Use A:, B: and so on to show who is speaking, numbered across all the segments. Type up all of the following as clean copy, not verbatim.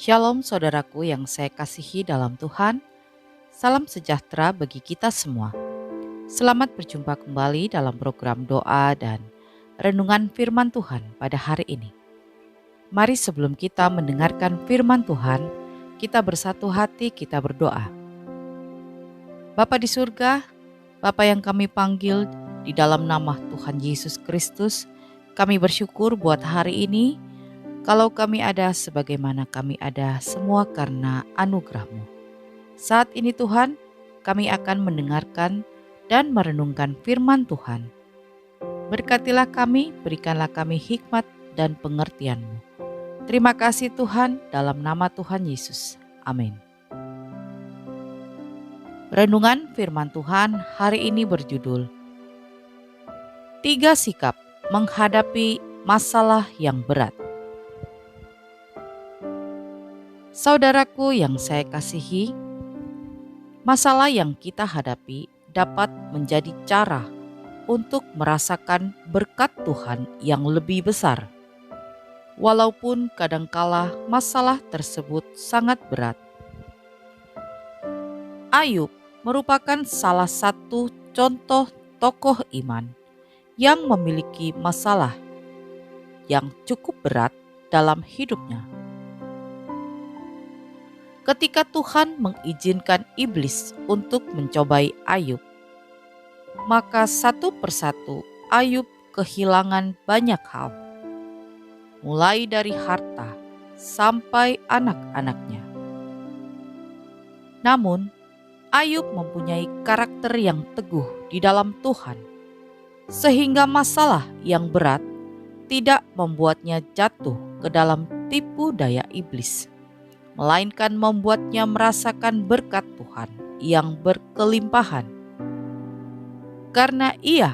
A: Shalom saudaraku yang saya kasihi dalam Tuhan, salam sejahtera bagi kita semua. Selamat berjumpa kembali dalam program doa dan renungan firman Tuhan pada hari ini. Mari sebelum kita mendengarkan firman Tuhan, kita bersatu hati, kita berdoa. Bapa di surga, Bapa yang kami panggil di dalam nama Tuhan Yesus Kristus, kami bersyukur buat hari ini. Kalau kami ada sebagaimana kami ada semua karena anugerah-Mu. Saat ini Tuhan, kami akan mendengarkan dan merenungkan firman Tuhan. Berkatilah kami, berikanlah kami hikmat dan pengertian-Mu. Terima kasih Tuhan, dalam nama Tuhan Yesus. Amin. Renungan firman Tuhan hari ini berjudul 3 sikap menghadapi masalah yang berat. Saudaraku yang saya kasihi, masalah yang kita hadapi dapat menjadi cara untuk merasakan berkat Tuhan yang lebih besar. Walaupun kadangkala masalah tersebut sangat berat. Ayub merupakan salah satu contoh tokoh iman yang memiliki masalah yang cukup berat dalam hidupnya. Ketika Tuhan mengizinkan iblis untuk mencobai Ayub, maka satu persatu Ayub kehilangan banyak hal, mulai dari harta sampai anak-anaknya. Namun, Ayub mempunyai karakter yang teguh di dalam Tuhan, sehingga masalah yang berat tidak membuatnya jatuh ke dalam tipu daya iblis, melainkan membuatnya merasakan berkat Tuhan yang berkelimpahan. Karena ia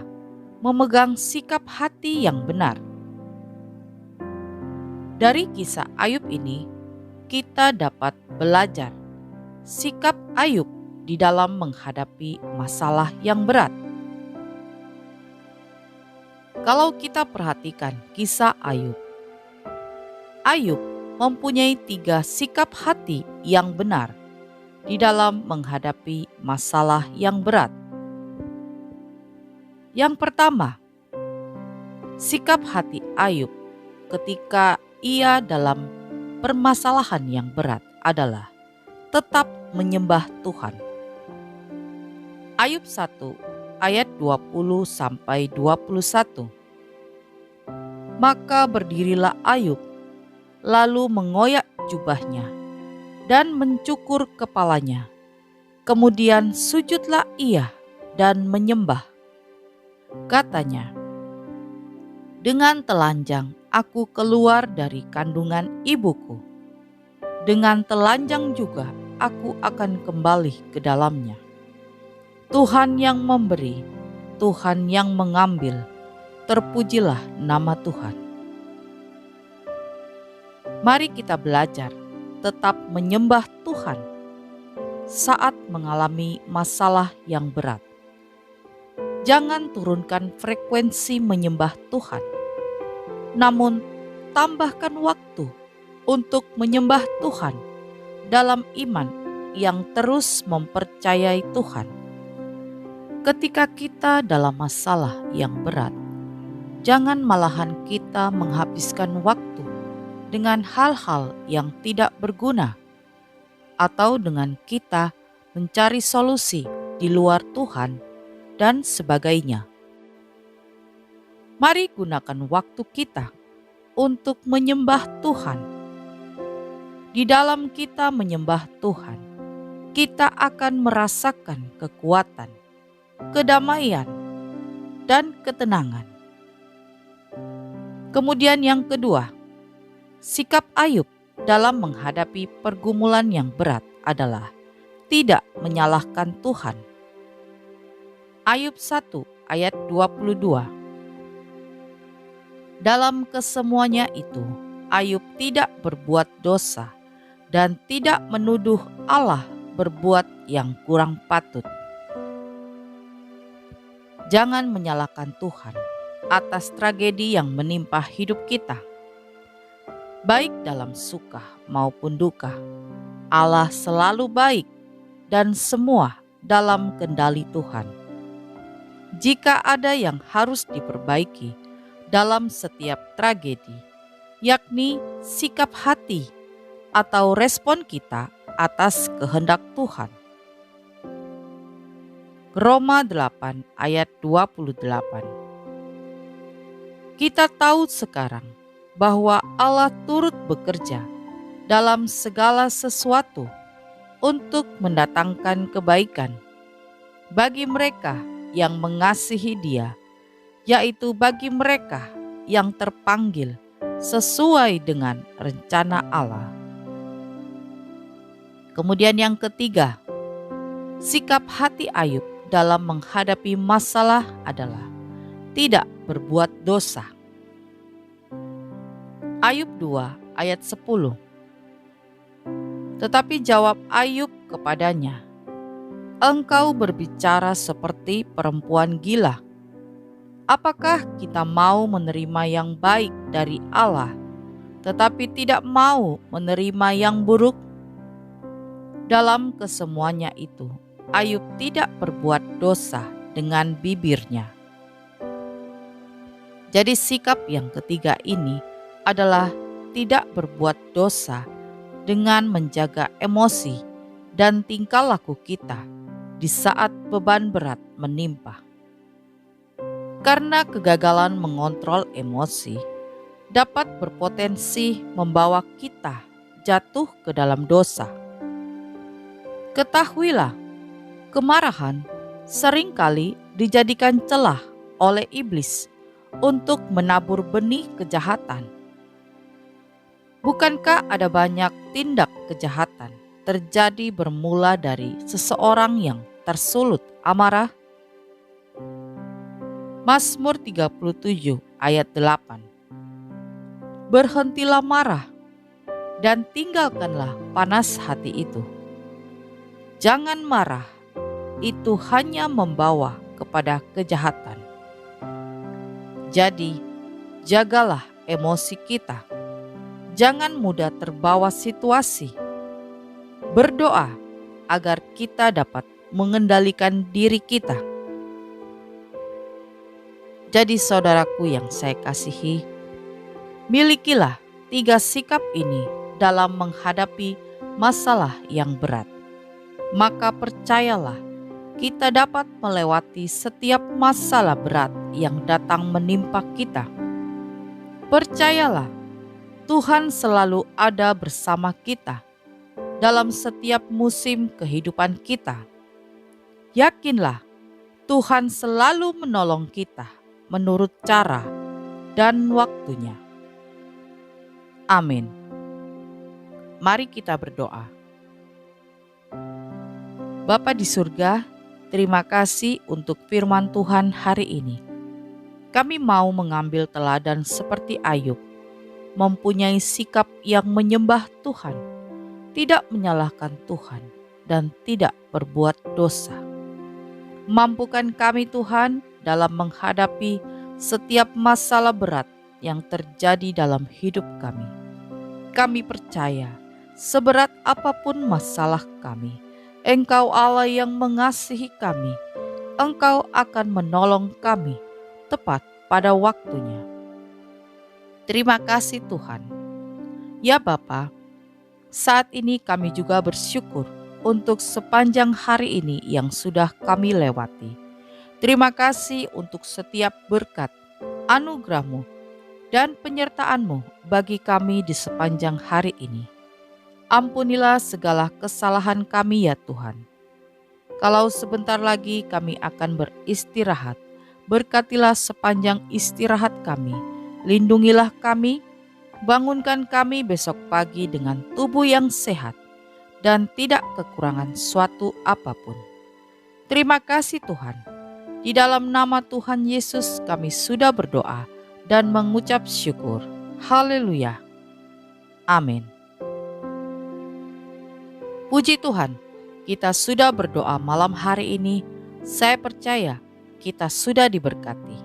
A: memegang sikap hati yang benar. Dari kisah Ayub ini, kita dapat belajar sikap Ayub di dalam menghadapi masalah yang berat. Kalau kita perhatikan kisah Ayub, Ayub mempunyai 3 sikap hati yang benar di dalam menghadapi masalah yang berat. Yang pertama, sikap hati Ayub ketika ia dalam permasalahan yang berat adalah tetap menyembah Tuhan. Ayub 1 ayat 20-21. Maka berdirilah Ayub, lalu mengoyak jubahnya dan mencukur kepalanya. Kemudian sujudlah ia dan menyembah. Katanya, dengan telanjang aku keluar dari kandungan ibuku. Dengan telanjang juga aku akan kembali ke dalamnya. Tuhan yang memberi, Tuhan yang mengambil, terpujilah nama Tuhan. Mari kita belajar tetap menyembah Tuhan saat mengalami masalah yang berat. Jangan turunkan frekuensi menyembah Tuhan, namun tambahkan waktu untuk menyembah Tuhan dalam iman yang terus mempercayai Tuhan. Ketika kita dalam masalah yang berat, jangan malahan kita menghabiskan waktu dengan hal-hal yang tidak berguna, atau dengan kita mencari solusi di luar Tuhan dan sebagainya. Mari gunakan waktu kita untuk menyembah Tuhan. Di dalam kita menyembah Tuhan, kita akan merasakan kekuatan, kedamaian, dan ketenangan. Kemudian yang kedua, sikap Ayub dalam menghadapi pergumulan yang berat adalah tidak menyalahkan Tuhan. Ayub 1 ayat 22. Dalam kesemuanya itu, Ayub tidak berbuat dosa dan tidak menuduh Allah berbuat yang kurang patut. Jangan menyalahkan Tuhan atas tragedi yang menimpa hidup kita. baik dalam suka maupun duka. Allah selalu baik dan semua dalam kendali Tuhan. Jika ada yang harus diperbaiki dalam setiap tragedi, yakni sikap hati atau respon kita atas kehendak Tuhan. Roma 8 ayat 28. Kita tahu sekarang bahwa Allah turut bekerja dalam segala sesuatu untuk mendatangkan kebaikan bagi mereka yang mengasihi Dia, yaitu bagi mereka yang terpanggil sesuai dengan rencana Allah. Kemudian yang ketiga, sikap hati Ayub dalam menghadapi masalah adalah tidak berbuat dosa. Ayub 2 ayat 10. Tetapi jawab Ayub kepadanya, "Engkau berbicara seperti perempuan gila. Apakah kita mau menerima yang baik dari Allah, tetapi tidak mau menerima yang buruk?" Dalam kesemuanya itu, Ayub tidak berbuat dosa dengan bibirnya. Jadi sikap yang ketiga ini adalah tidak berbuat dosa dengan menjaga emosi dan tingkah laku kita di saat beban berat menimpa. Karena kegagalan mengontrol emosi dapat berpotensi membawa kita jatuh ke dalam dosa. Ketahuilah, kemarahan seringkali dijadikan celah oleh iblis untuk menabur benih kejahatan. Bukankah ada banyak tindak kejahatan terjadi bermula dari seseorang yang tersulut amarah? Mazmur 37 ayat 8. Berhentilah marah dan tinggalkanlah panas hati itu. Jangan marah, itu hanya membawa kepada kejahatan. Jadi, jagalah emosi kita. Jangan mudah terbawa situasi. Berdoa agar kita dapat mengendalikan diri kita. Jadi saudaraku yang saya kasihi, milikilah 3 sikap ini dalam menghadapi masalah yang berat. Maka percayalah, kita dapat melewati setiap masalah berat yang datang menimpa kita. Percayalah, Tuhan selalu ada bersama kita dalam setiap musim kehidupan kita. Yakinlah, Tuhan selalu menolong kita menurut cara dan waktunya. Amin. Mari kita berdoa. Bapa di surga, terima kasih untuk firman Tuhan hari ini. Kami mau mengambil teladan seperti Ayub, mempunyai sikap yang menyembah Tuhan, tidak menyalahkan Tuhan, dan tidak berbuat dosa. Mampukan kami Tuhan dalam menghadapi setiap masalah berat yang terjadi dalam hidup kami. Kami percaya, seberat apapun masalah kami, Engkau Allah yang mengasihi kami. Engkau akan menolong kami tepat pada waktunya. Terima kasih Tuhan. Ya Bapa, saat ini kami juga bersyukur untuk sepanjang hari ini yang sudah kami lewati. Terima kasih untuk setiap berkat, anugerah-Mu, dan penyertaan-Mu bagi kami di sepanjang hari ini. Ampunilah segala kesalahan kami ya Tuhan. Kalau sebentar lagi kami akan beristirahat, berkatilah sepanjang istirahat kami. Lindungilah kami, bangunkan kami besok pagi dengan tubuh yang sehat dan tidak kekurangan suatu apapun. Terima kasih Tuhan. Di dalam nama Tuhan Yesus kami sudah berdoa dan mengucap syukur. Haleluya. Amin. Puji Tuhan, kita sudah berdoa malam hari ini. Saya percaya kita sudah diberkati.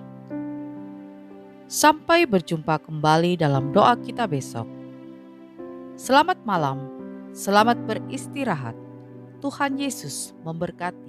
A: Sampai berjumpa kembali dalam doa kita besok. Selamat malam, selamat beristirahat. Tuhan Yesus memberkati.